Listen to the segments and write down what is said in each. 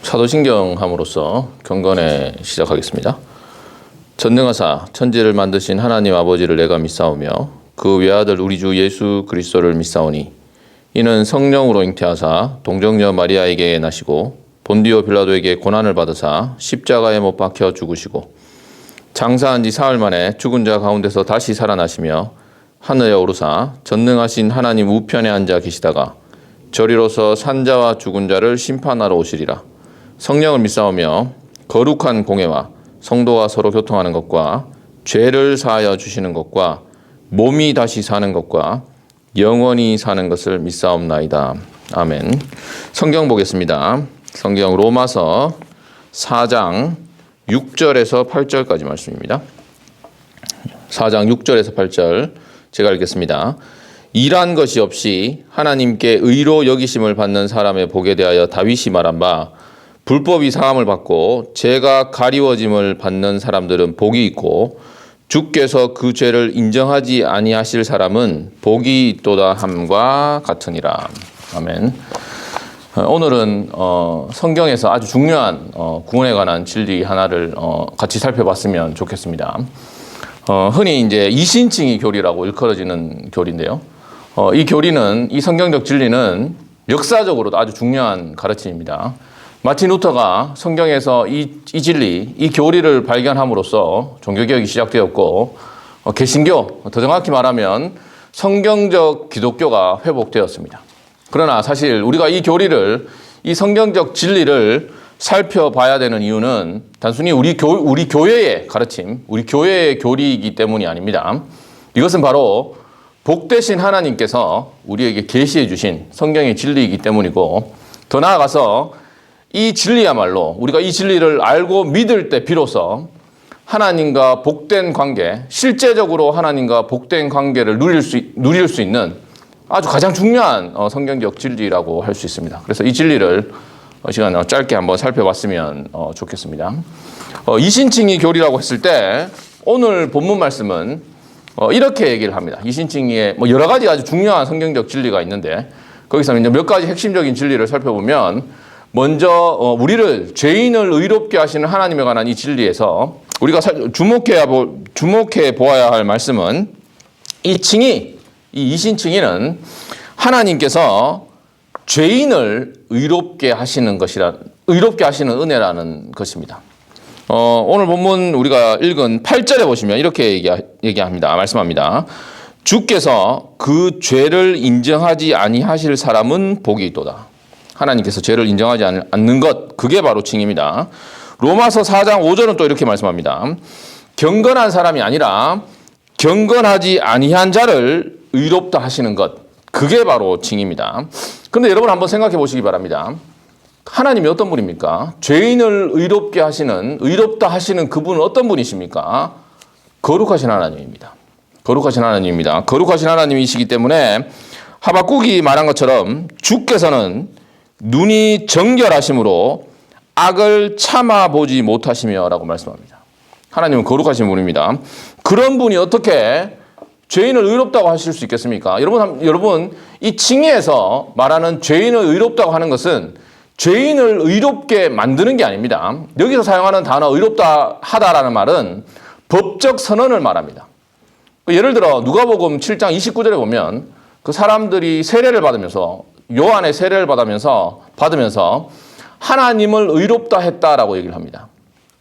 사도신경함으로써 경건에 시작하겠습니다. 전능하사 천지를 만드신 하나님 아버지를 내가 믿사오며 그 외아들 우리 주 예수 그리스도를 믿사오니 이는 성령으로 잉태하사 동정녀 마리아에게 나시고 본디오 빌라도에게 고난을 받으사 십자가에 못 박혀 죽으시고 장사한 지 사흘 만에 죽은 자 가운데서 다시 살아나시며 하늘에 오르사 전능하신 하나님 우편에 앉아 계시다가 저리로서 산자와 죽은 자를 심판하러 오시리라. 성령을 믿사오며 거룩한 공예와 성도와 서로 교통하는 것과 죄를 사하여 주시는 것과 몸이 다시 사는 것과 영원히 사는 것을 믿사옵나이다. 아멘. 성경 보겠습니다. 성경 로마서 4장 6절에서 8절까지 말씀입니다. 4장 6절에서 8절 제가 읽겠습니다. 일한 것이 없이 하나님께 의로 여기심을 받는 사람의 복에 대하여 다윗이 말한 바 불법이 사함을 받고 죄가 가리워짐을 받는 사람들은 복이 있고 주께서 그 죄를 인정하지 아니하실 사람은 복이 있도다 함과 같으니라. 아멘. 오늘은 성경에서 아주 중요한 구원에 관한 진리 하나를 같이 살펴봤으면 좋겠습니다. 흔히 이제 이신칭의 교리라고 일컬어지는 교리인데요. 이 교리는, 이 성경적 진리는 역사적으로도 아주 중요한 가르침입니다. 마틴 루터가 성경에서 이 진리, 이 교리를 발견함으로써 종교개혁이 시작되었고 개신교, 더 정확히 말하면 성경적 기독교가 회복되었습니다. 그러나 사실 우리가 이 교리를, 이 성경적 진리를 살펴봐야 되는 이유는 단순히 우리 교회의 가르침, 우리 교회의 교리이기 때문이 아닙니다. 이것은 바로 복되신 하나님께서 우리에게 계시해 주신 성경의 진리이기 때문이고, 더 나아가서 이 진리야말로 우리가 이 진리를 알고 믿을 때 비로소 하나님과 복된 관계, 실제적으로 하나님과 복된 관계를 누릴 수 있는 아주 가장 중요한 성경적 진리라고 할 수 있습니다. 그래서 이 진리를 시간 짧게 한번 살펴봤으면 좋겠습니다. 이신칭의 교리라고 했을 때 오늘 본문 말씀은 이렇게 얘기를 합니다. 이신칭의 여러 가지 아주 중요한 성경적 진리가 있는데 거기서 이제 몇 가지 핵심적인 진리를 살펴보면, 먼저 우리를 죄인을 의롭게 하시는 하나님에 관한 이 진리에서 우리가 주목해 보아야 할 말씀은 이 이신칭의는 하나님께서 죄인을 의롭게 하시는 은혜라는 것입니다. 오늘 본문 우리가 읽은 8절에 보시면 이렇게 말씀합니다. 주께서 그 죄를 인정하지 아니하실 사람은 복이 있도다. 하나님께서 죄를 인정하지 않는 것, 그게 바로 칭입니다. 로마서 4장 5절은 또 이렇게 말씀합니다. 경건한 사람이 아니라 경건하지 아니한 자를 의롭다 하시는 것, 그게 바로 칭입니다. 그런데 여러분 한번 생각해 보시기 바랍니다. 하나님이 어떤 분입니까? 죄인을 의롭다 하시는 그분은 어떤 분이십니까? 거룩하신 하나님입니다. 거룩하신 하나님입니다. 거룩하신 하나님이시기 때문에 하박국이 말한 것처럼 주께서는 눈이 정결하심으로 악을 참아보지 못하시며 라고 말씀합니다. 하나님은 거룩하신 분입니다. 그런 분이 어떻게 죄인을 의롭다고 하실 수 있겠습니까? 여러분 이 칭의에서 말하는 죄인을 의롭다고 하는 것은 죄인을 의롭게 만드는 게 아닙니다. 여기서 사용하는 단어 의롭다 하다라는 말은 법적 선언을 말합니다. 예를 들어 누가복음 7장 29절에 보면 그 사람들이 세례를 받으면서, 요한의 세례를 받으면서 하나님을 의롭다 했다라고 얘기를 합니다.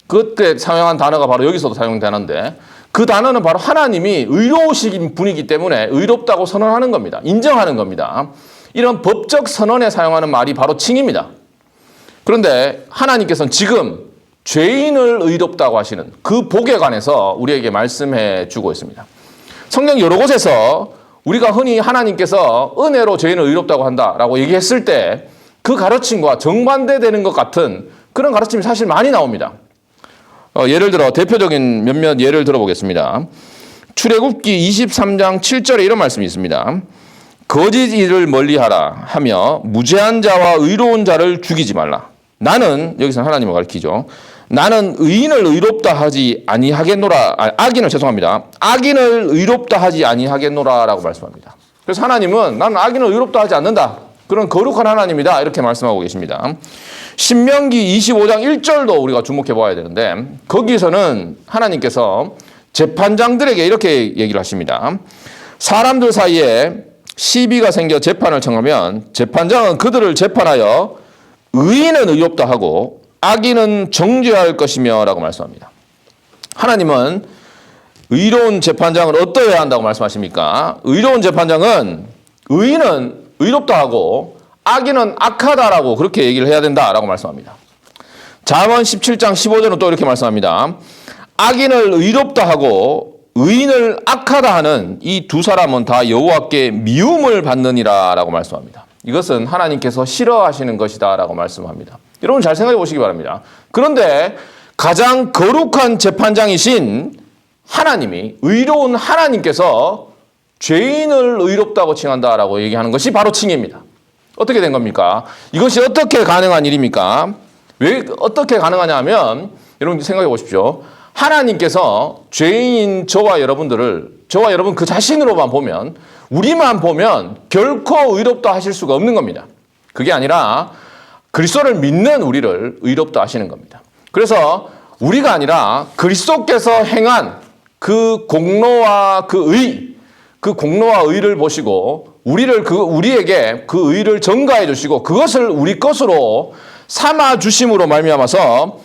그때 사용한 단어가 바로 여기서도 사용되는데, 그 단어는 바로 하나님이 의로우신 분이기 때문에 의롭다고 선언하는 겁니다. 인정하는 겁니다. 이런 법적 선언에 사용하는 말이 바로 칭입니다. 그런데 하나님께서는 지금 죄인을 의롭다고 하시는 그 복에 관해서 우리에게 말씀해 주고 있습니다. 성경 여러 곳에서 우리가 흔히 하나님께서 은혜로 죄인을 의롭다고 한다라고 얘기했을 때 그 가르침과 정반대되는 것 같은 그런 가르침이 사실 많이 나옵니다. 예를 들어 대표적인 몇몇 예를 들어보겠습니다. 출애굽기 23장 7절에 이런 말씀이 있습니다. 거짓 일을 멀리하라 하며 무죄한 자와 의로운 자를 죽이지 말라. 나는, 여기서 하나님을 가리키죠. 나는 의인을 의롭다 하지 아니하겠노라. 악인을 의롭다 하지 아니하겠노라라고 말씀합니다. 그래서 하나님은 나는 악인을 의롭다 하지 않는다. 그런 거룩한 하나님이다 이렇게 말씀하고 계십니다. 신명기 25장 1절도 우리가 주목해 봐야 되는데 거기서는 하나님께서 재판장들에게 이렇게 얘기를 하십니다. 사람들 사이에 시비가 생겨 재판을 청하면 재판장은 그들을 재판하여 의인은 의롭다 하고 악인은 정죄할 것이며 라고 말씀합니다. 하나님은 의로운 재판장을 어떠해야 한다고 말씀하십니까? 의로운 재판장은 의인은 의롭다 하고 악인은 악하다라고 그렇게 얘기를 해야 된다라고 말씀합니다. 잠언 17장 15절은 또 이렇게 말씀합니다. 악인을 의롭다 하고 의인을 악하다 하는 이 두 사람은 다 여호와께 미움을 받느니라 라고 말씀합니다. 이것은 하나님께서 싫어하시는 것이다 라고 말씀합니다. 여러분 잘 생각해 보시기 바랍니다. 그런데 가장 거룩한 재판장이신 하나님이, 의로운 하나님께서 죄인을 의롭다고 칭한다라고 얘기하는 것이 바로 칭의입니다. 어떻게 된 겁니까? 이것이 어떻게 가능한 일입니까? 왜 어떻게 가능하냐 하면 여러분 생각해 보십시오. 하나님께서 죄인인 저와 여러분 그 자신으로만 보면, 우리만 보면 결코 의롭다 하실 수가 없는 겁니다. 그게 아니라 그리스도를 믿는 우리를 의롭다 하시는 겁니다. 그래서 우리가 아니라 그리스도께서 행한 그 공로와 그 공로와 의를 보시고 우리에게 그 의를 전가해 주시고 그것을 우리 것으로 삼아 주심으로 말미암아서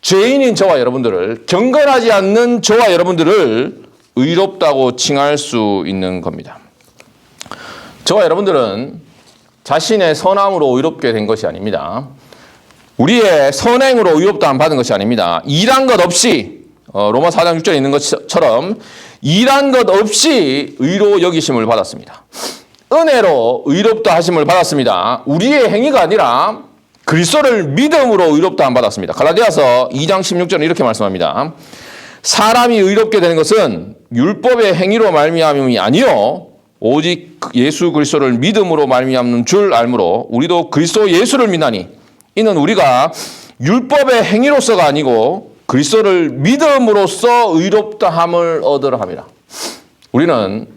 죄인인 저와 여러분들을, 경건하지 않는 저와 여러분들을 의롭다고 칭할 수 있는 겁니다. 저와 여러분들은 자신의 선함으로 의롭게 된 것이 아닙니다. 우리의 선행으로 의롭다함 받은 것이 아닙니다. 일한 것 없이, 로마 4장 6절에 있는 것처럼 일한 것 없이 의로 여기심을 받았습니다. 은혜로 의롭다 하심을 받았습니다. 우리의 행위가 아니라 그리스도를 믿음으로 의롭다함 받았습니다. 갈라디아서 2장 16절은 이렇게 말씀합니다. 사람이 의롭게 되는 것은 율법의 행위로 말미암음이 아니요 오직 예수 그리스도를 믿음으로 말미암는 줄 알므로 우리도 그리스도 예수를 믿나니 이는 우리가 율법의 행위로서가 아니고 그리스도를 믿음으로써 의롭다함을 얻으려 함이라. 우리는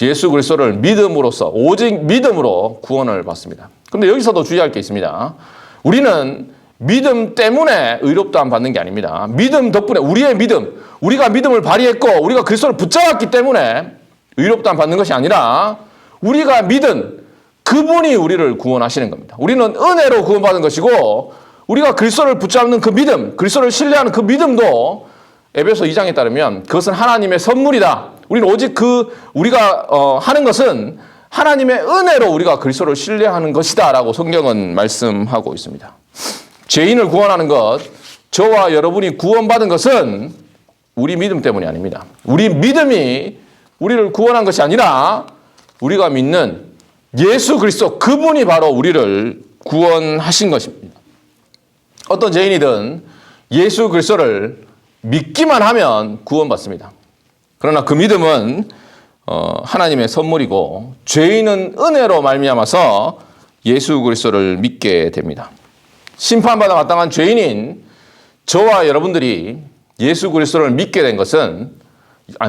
예수 그리스도를 믿음으로써, 오직 믿음으로 구원을 받습니다. 그런데 여기서도 주의할 게 있습니다. 우리는 믿음 때문에 의롭다함 받는 게 아닙니다. 믿음 덕분에, 우리의 믿음, 우리가 믿음을 발휘했고 우리가 그리스도를 붙잡았기 때문에 의롭다함 받는 것이 아니라 우리가 믿은 그분이 우리를 구원하시는 겁니다. 우리는 은혜로 구원받은 것이고 우리가 그리스도를 붙잡는 그 믿음, 그리스도를 신뢰하는 그 믿음도 에베소 2장에 따르면 그것은 하나님의 선물이다. 우리는 오직 우리가 하는 것은 하나님의 은혜로 우리가 그리스도를 신뢰하는 것이다 라고 성경은 말씀하고 있습니다. 죄인을 구원하는 것, 저와 여러분이 구원받은 것은 우리 믿음 때문이 아닙니다. 우리 믿음이 우리를 구원한 것이 아니라 우리가 믿는 예수 그리스도, 그분이 바로 우리를 구원하신 것입니다. 어떤 죄인이든 예수 그리스도를 믿기만 하면 구원받습니다. 그러나 그 믿음은 하나님의 선물이고 죄인은 은혜로 말미암아서 예수 그리스도를 믿게 됩니다. 심판받아 마땅한 죄인인 저와 여러분들이 예수 그리스도를 믿게 된 것은,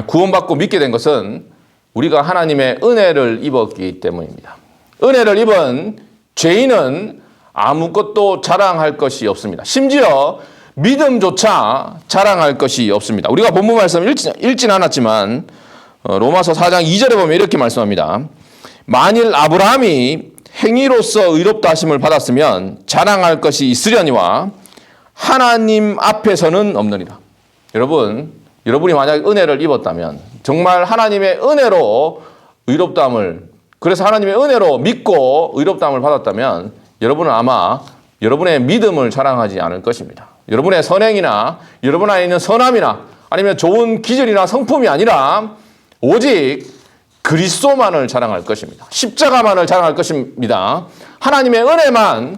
구원받고 믿게 된 것은 우리가 하나님의 은혜를 입었기 때문입니다. 은혜를 입은 죄인은 아무것도 자랑할 것이 없습니다. 심지어 믿음조차 자랑할 것이 없습니다. 우리가 본문 말씀 읽진 않았지만 로마서 4장 2절에 보면 이렇게 말씀합니다. 만일 아브라함이 행위로서 의롭다 하심을 받았으면 자랑할 것이 있으려니와 하나님 앞에서는 없느니라. 여러분이 만약 은혜를 입었다면, 정말 하나님의 은혜로 의롭다함을, 그래서 하나님의 은혜로 믿고 의롭다함을 받았다면 여러분은 아마 여러분의 믿음을 자랑하지 않을 것입니다. 여러분의 선행이나 여러분 안에 있는 선함이나 아니면 좋은 기질이나 성품이 아니라 오직 그리스도만을 자랑할 것입니다. 십자가만을 자랑할 것입니다. 하나님의 은혜만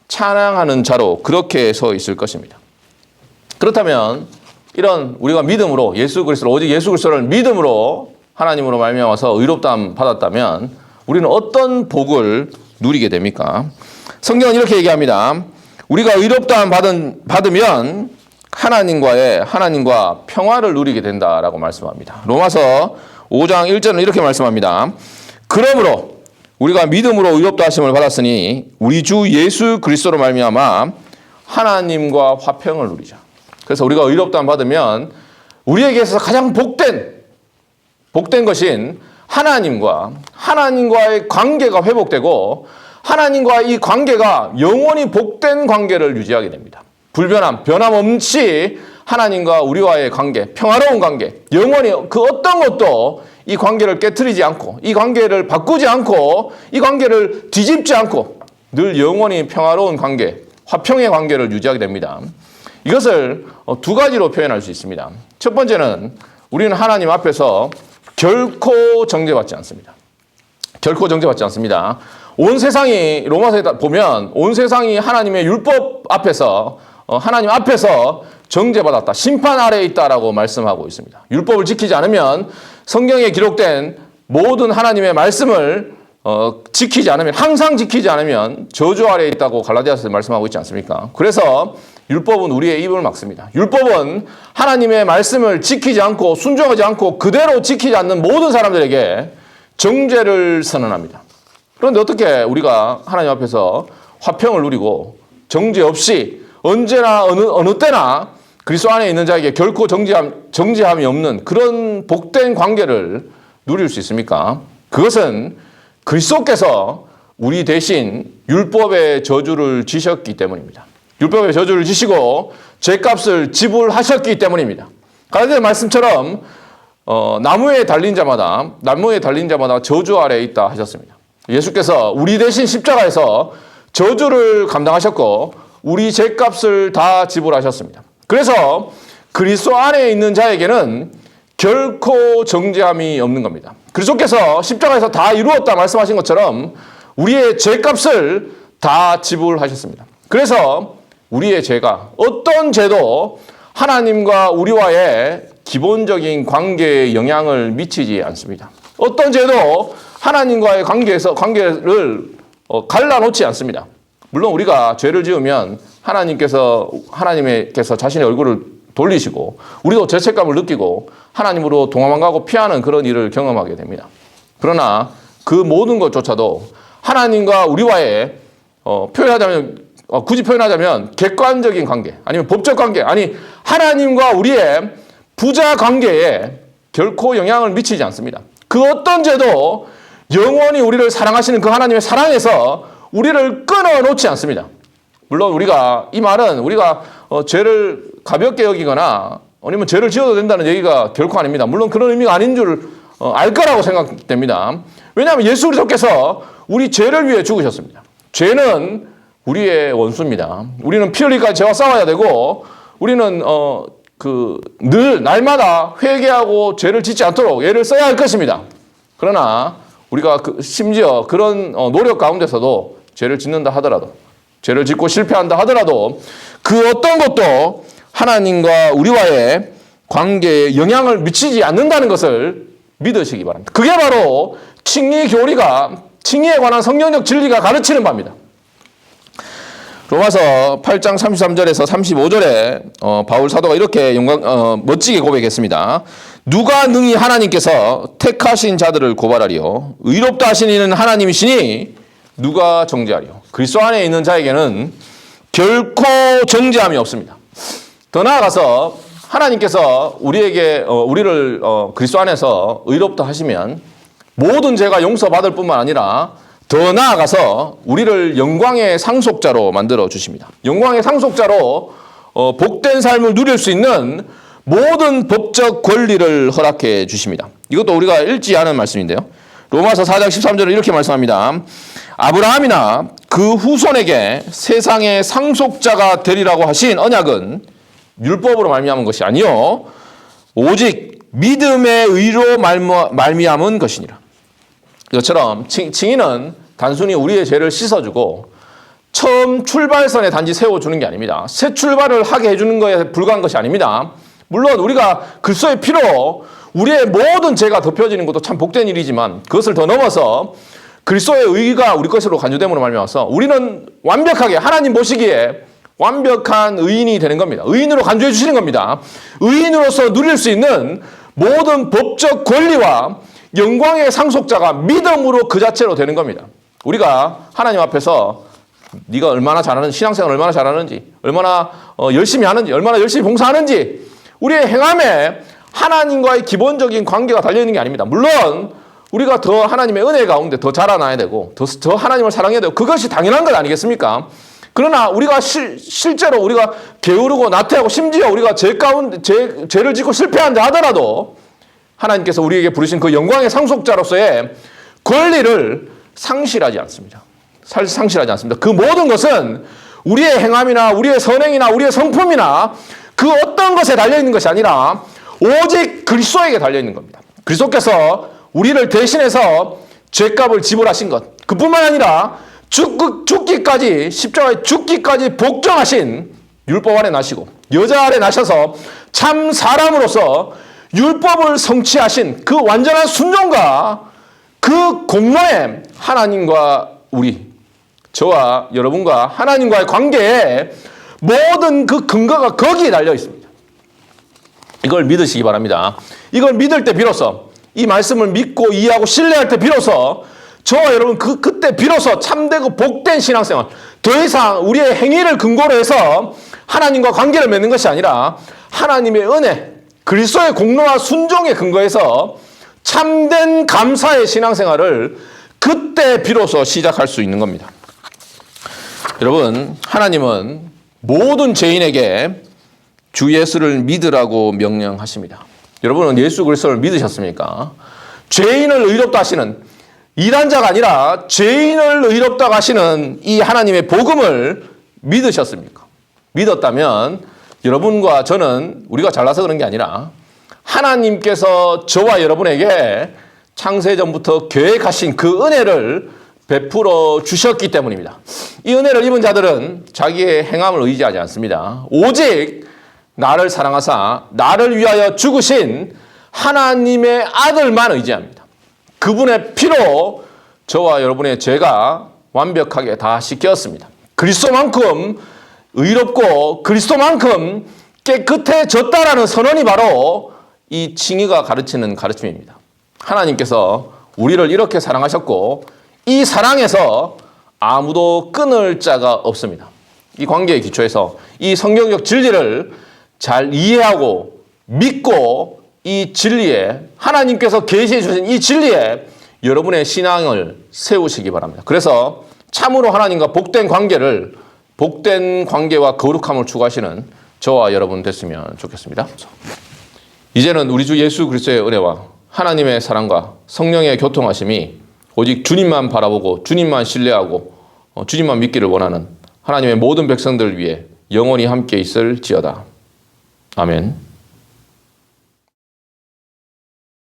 찬양하는 자로 그렇게 서 있을 것입니다. 그렇다면 이런 우리가 믿음으로 오직 예수 그리스도를 믿음으로 하나님으로 말미암아서 의롭다함 받았다면 우리는 어떤 복을 누리게 됩니까? 성경은 이렇게 얘기합니다. 우리가 의롭다함 받으면 하나님과 평화를 누리게 된다라고 말씀합니다. 로마서 5장 1절은 이렇게 말씀합니다. 그러므로 우리가 믿음으로 의롭다 하심을 받았으니 우리 주 예수 그리스도로 말미암아 하나님과 화평을 누리자. 그래서 우리가 의롭다함 받으면 우리에게 있어서 가장 복된 것인 하나님과의 관계가 회복되고 하나님과 이 관계가 영원히 복된 관계를 유지하게 됩니다. 변함없이 하나님과 우리와의 관계, 평화로운 관계, 영원히 그 어떤 것도 이 관계를 깨트리지 않고 이 관계를 바꾸지 않고 이 관계를 뒤집지 않고 늘 영원히 평화로운 관계, 화평의 관계를 유지하게 됩니다. 이것을 두 가지로 표현할 수 있습니다. 첫 번째는 우리는 하나님 앞에서 결코 정죄받지 않습니다. 결코 정죄받지 않습니다. 온 세상이 로마서에 보면 온 세상이 하나님의 율법 앞에서 하나님 앞에서 정죄받았다. 심판 아래에 있다라고 말씀하고 있습니다. 율법을 지키지 않으면 성경에 기록된 모든 하나님의 말씀을 항상 지키지 않으면 저주 아래에 있다고 갈라디아서에 말씀하고 있지 않습니까? 그래서 율법은 우리의 입을 막습니다. 율법은 하나님의 말씀을 지키지 않고 순종하지 않고 그대로 지키지 않는 모든 사람들에게 정죄를 선언합니다. 그런데 어떻게 우리가 하나님 앞에서 화평을 누리고 정죄 없이 언제나 어느 때나 그리스도 안에 있는 자에게 결코 정죄함이 없는 그런 복된 관계를 누릴 수 있습니까? 그것은 그리스도께서 우리 대신 율법의 저주를 지셨기 때문입니다. 율법의 저주를 지시고 죄값을 지불하셨기 때문입니다. 갈라디아 말씀처럼 나무에 달린 자마다 저주 아래에 있다 하셨습니다. 예수께서 우리 대신 십자가에서 저주를 감당하셨고 우리 죄값을 다 지불하셨습니다. 그래서 그리스도 안에 있는 자에게는 결코 정죄함이 없는 겁니다. 그리스도께서 십자가에서 다 이루었다 말씀하신 것처럼 우리의 죄값을 다 지불하셨습니다. 그래서 우리의 죄가 어떤 죄도 하나님과 우리와의 기본적인 관계에 영향을 미치지 않습니다. 어떤 죄도 하나님과의 관계를 갈라놓지 않습니다. 물론 우리가 죄를 지으면 하나님께서 자신의 얼굴을 돌리시고 우리도 죄책감을 느끼고 하나님으로 도망가고 피하는 그런 일을 경험하게 됩니다. 그러나 그 모든 것조차도 하나님과 우리와의 굳이 표현하자면 객관적인 관계 아니면 법적 관계 하나님과 우리의 부자 관계에 결코 영향을 미치지 않습니다. 그 어떤 죄도 영원히 우리를 사랑하시는 그 하나님의 사랑에서 우리를 끊어놓지 않습니다. 물론 이 말은 우리가 죄를 가볍게 여기거나 아니면 죄를 지어도 된다는 얘기가 결코 아닙니다. 물론 그런 의미가 아닌 줄 알 거라고 생각됩니다. 왜냐하면 예수 그리스도께서 우리 죄를 위해 죽으셨습니다. 죄는 우리의 원수입니다. 우리는 피 흘리기까지 죄와 싸워야 되고 우리는 늘 날마다 회개하고 죄를 짓지 않도록 애를 써야 할 것입니다. 그러나 우리가 심지어 그런 노력 가운데서도 죄를 짓는다 하더라도 죄를 짓고 실패한다 하더라도 그 어떤 것도 하나님과 우리와의 관계에 영향을 미치지 않는다는 것을 믿으시기 바랍니다. 그게 바로 칭의 교리가 칭의에 관한 성경적 진리가 가르치는 바입니다. 로마서 8장 33절에서 35절에 바울 사도가 이렇게 멋지게 고백했습니다. 누가 능히 하나님께서 택하신 자들을 고발하리요 의롭다 하신 이는 하나님이시니 누가 정죄하리요. 그리스도 안에 있는 자에게는 결코 정죄함이 없습니다. 더 나아가서 하나님께서 우리를 그리스도 안에서 의롭다 하시면 모든 죄가 용서받을 뿐만 아니라 더 나아가서 우리를 영광의 상속자로 만들어 주십니다. 영광의 상속자로 복된 삶을 누릴 수 있는 모든 법적 권리를 허락해 주십니다. 이것도 우리가 읽지 않은 말씀인데요. 로마서 4장 13절은 이렇게 말씀합니다. 아브라함이나 그 후손에게 세상의 상속자가 되리라고 하신 언약은 율법으로 말미암은 것이 아니요 오직 믿음의 의로 말미암은 것이니라. 이것처럼 칭의는 단순히 우리의 죄를 씻어주고 처음 출발선에 단지 세워주는 게 아닙니다. 새 출발을 하게 해주는 것에 불과한 것이 아닙니다. 물론 우리가 그리스도의 피로 우리의 모든 죄가 덮여지는 것도 참 복된 일이지만 그것을 더 넘어서 그리스도의 의가 우리 것으로 간주됨으로 말미암아서 우리는 완벽하게 하나님 보시기에 완벽한 의인이 되는 겁니다. 의인으로 간주해 주시는 겁니다. 의인으로서 누릴 수 있는 모든 법적 권리와 영광의 상속자가 믿음으로 그 자체로 되는 겁니다. 우리가 하나님 앞에서 네가 얼마나 잘하는지, 신앙생활 얼마나 잘하는지, 얼마나 열심히 하는지, 얼마나 열심히 봉사하는지, 우리의 행함에 하나님과의 기본적인 관계가 달려있는 게 아닙니다. 물론 우리가 더 하나님의 은혜 가운데 더 자라나야 되고 더 하나님을 사랑해야 되고 그것이 당연한 것 아니겠습니까? 그러나 우리가 실제로 우리가 게으르고 나태하고 심지어 우리가 죄를 짓고 실패한다 하더라도 하나님께서 우리에게 부르신 그 영광의 상속자로서의 권리를 상실하지 않습니다. 상실하지 않습니다. 그 모든 것은 우리의 행함이나 우리의 선행이나 우리의 성품이나 그 어떤 것에 달려있는 것이 아니라 오직 그리스도에게 달려있는 겁니다. 그리스도께서 우리를 대신해서 죄값을 지불하신 것, 그뿐만 아니라 죽기까지, 십자가에 죽기까지 복종하신 율법 아래 나시고 여자 아래 나셔서 참 사람으로서 율법을 성취하신 그 완전한 순종과 그 공로에 하나님과 우리, 저와 여러분과 하나님과의 관계에 모든 그 근거가 거기에 달려 있습니다. 이걸 믿으시기 바랍니다. 이걸 믿을 때 비로소, 이 말씀을 믿고 이해하고 신뢰할 때 비로소 저와 여러분 그때 비로소 참되고 복된 신앙생활, 더 이상 우리의 행위를 근거로 해서 하나님과 관계를 맺는 것이 아니라 하나님의 은혜, 그리스도의 공로와 순종에 근거해서 참된 감사의 신앙생활을 그때 비로소 시작할 수 있는 겁니다. 여러분, 하나님은 모든 죄인에게 주 예수를 믿으라고 명령하십니다. 여러분은 예수 그리스도를 믿으셨습니까? 죄인을 의롭다 하시는, 이단자가 아니라 죄인을 의롭다 하시는 이 하나님의 복음을 믿으셨습니까? 믿었다면 여러분과 저는 우리가 잘나서 그런 게 아니라 하나님께서 저와 여러분에게 창세전부터 계획하신 그 은혜를 베풀어 주셨기 때문입니다. 이 은혜를 입은 자들은 자기의 행함을 의지하지 않습니다. 오직 나를 사랑하사 나를 위하여 죽으신 하나님의 아들만 의지합니다. 그분의 피로 저와 여러분의 죄가 완벽하게 다 씻겼습니다. 그리스도만큼 의롭고 그리스도만큼 깨끗해졌다라는 선언이 바로 이 칭의가 가르치는 가르침입니다. 하나님께서 우리를 이렇게 사랑하셨고 이 사랑에서 아무도 끊을 자가 없습니다. 이 관계의 기초에서 이 성경적 진리를 잘 이해하고 믿고 이 진리에, 하나님께서 계시해 주신 이 진리에 여러분의 신앙을 세우시기 바랍니다. 그래서 참으로 하나님과 복된 관계를, 복된 관계와 거룩함을 추구하시는 저와 여러분 됐으면 좋겠습니다. 이제는 우리 주 예수 그리스도의 은혜와 하나님의 사랑과 성령의 교통하심이 오직 주님만 바라보고 주님만 신뢰하고 주님만 믿기를 원하는 하나님의 모든 백성들 위해 영원히 함께 있을지어다. 아멘.